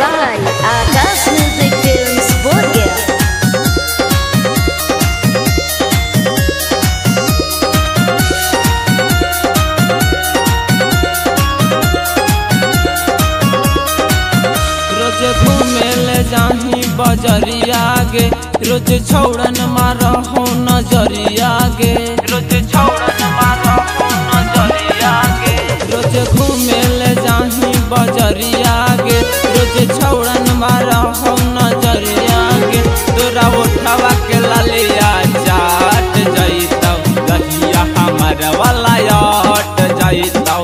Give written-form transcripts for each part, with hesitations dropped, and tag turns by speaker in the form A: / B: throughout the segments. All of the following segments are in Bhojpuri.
A: by Akash Music Films Bodhgaya।
B: रोज घूमे ले जाही बजरिया गे, रोज छौड़न मारहो नजरिया गे, रोज छौड़न मारहो नजरिया गे। रोज घूमे ले जाही बजरिया गे, रोज छौड़न मारहो नजरिया गे। तोरा उठावा के लालिया चाट जइतौ, गहिया हमर वाला हट जइतौ।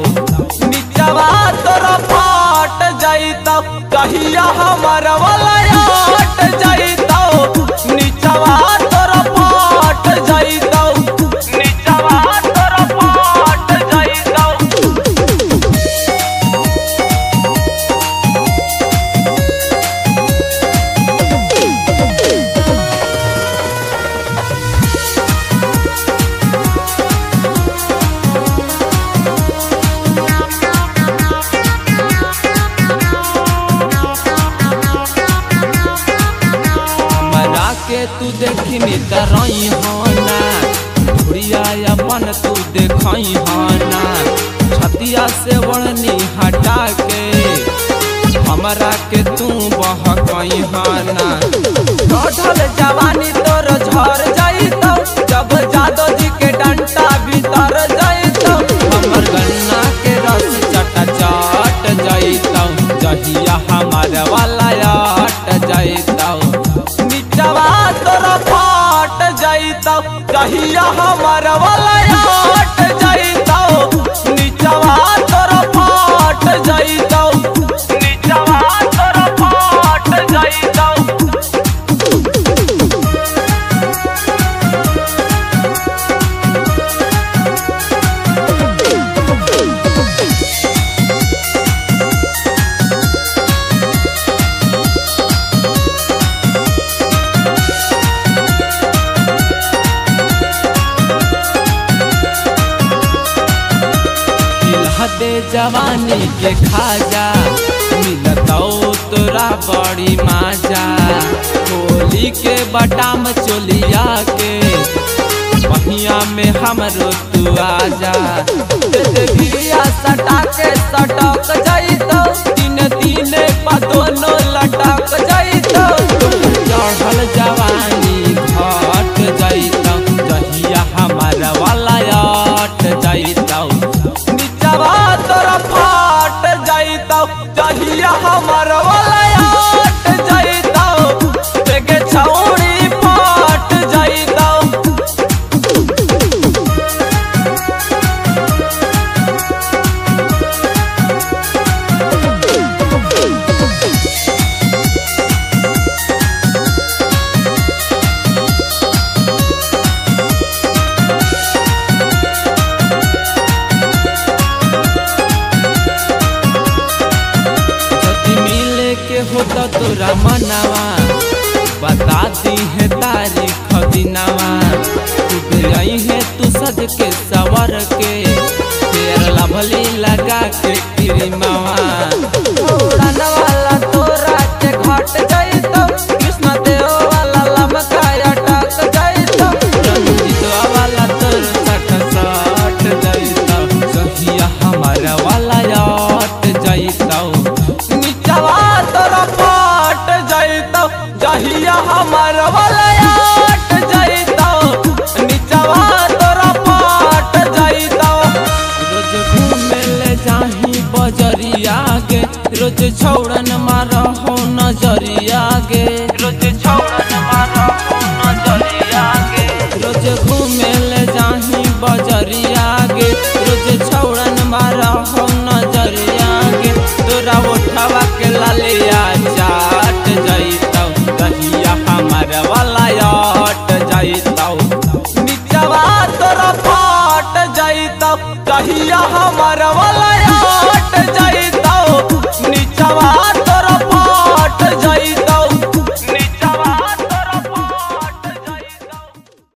B: निचवा तोरा फाट जइतौ, कहिया हमर वाला हट जइतौ। निचवा तोरा फाट जइतौ, निचवा तोरा फाट जइतौ। के तू देखनी तरई होना, धुरिया अपन तू देखई होना। छतिया से वड़नी हटा के हमरा के तू बहकई होना। ढल जवानी तोर झर जइतौ, जब जादो जी के डंटा भीतर जइतौ। हमर गन्ना के रस चटा चट जइतौ, जहिया हमार वाला हट जइतौ। निचवा तोरा फाट जइतौ, कहिया हमर वाला हट जइतौ। निचवा तोरा फाट जइतौ, निचवा तोरा फाट जइतौ। दे जवानी के खाजा, मिलतौ तोरा बड़ी माजा। होली के बटाम चोलिया के पहिया में हमरो तू आजा। भिया सटा के सटक जइतौ, तीन तीन पा दोनों लटक जइतौ। चढ़ल जवानी घट जइतौ, जहिया हमार वाला हट जइतौ। निचवा तोरा फाट जइतौ, जहिया हमर वाला हट जइतौ। देखे छौड़ी फाट जइतौ। होता तोरा मनावा, बता दी है तारीख दिनावा। तू आई है तू सज के सवर के, तेरा लभली लगा के क्रीमावा। उड़न वाला तोरा के घट जइतौ, कृष्ण देव वाला लमका अटक जइतौ। रंजीतवा वाला तोर सट सट जइतौ, सहिया हमारा वाला हट जइतौ। निचवा तोरा फाट जइतौ, जहिया हमर वाला हट जइतौ। निचवा तोरा फाट जइतौ। रोज घूमे ले जाही बजरिया गे, रोज छौड़न मारहो नजरिया गे, रोज छौड़न मारहो नजरिया गे। रोज घूमे ले जाही बजरिया गे, रोज छौड़न मारहो नजरिया गे। तोरा उठावा के लालिया चाट जइतौ, कहिया हमर वाला हट जइतौ। निचवा तोरा फाट जइतौ, कहिया हमर वाला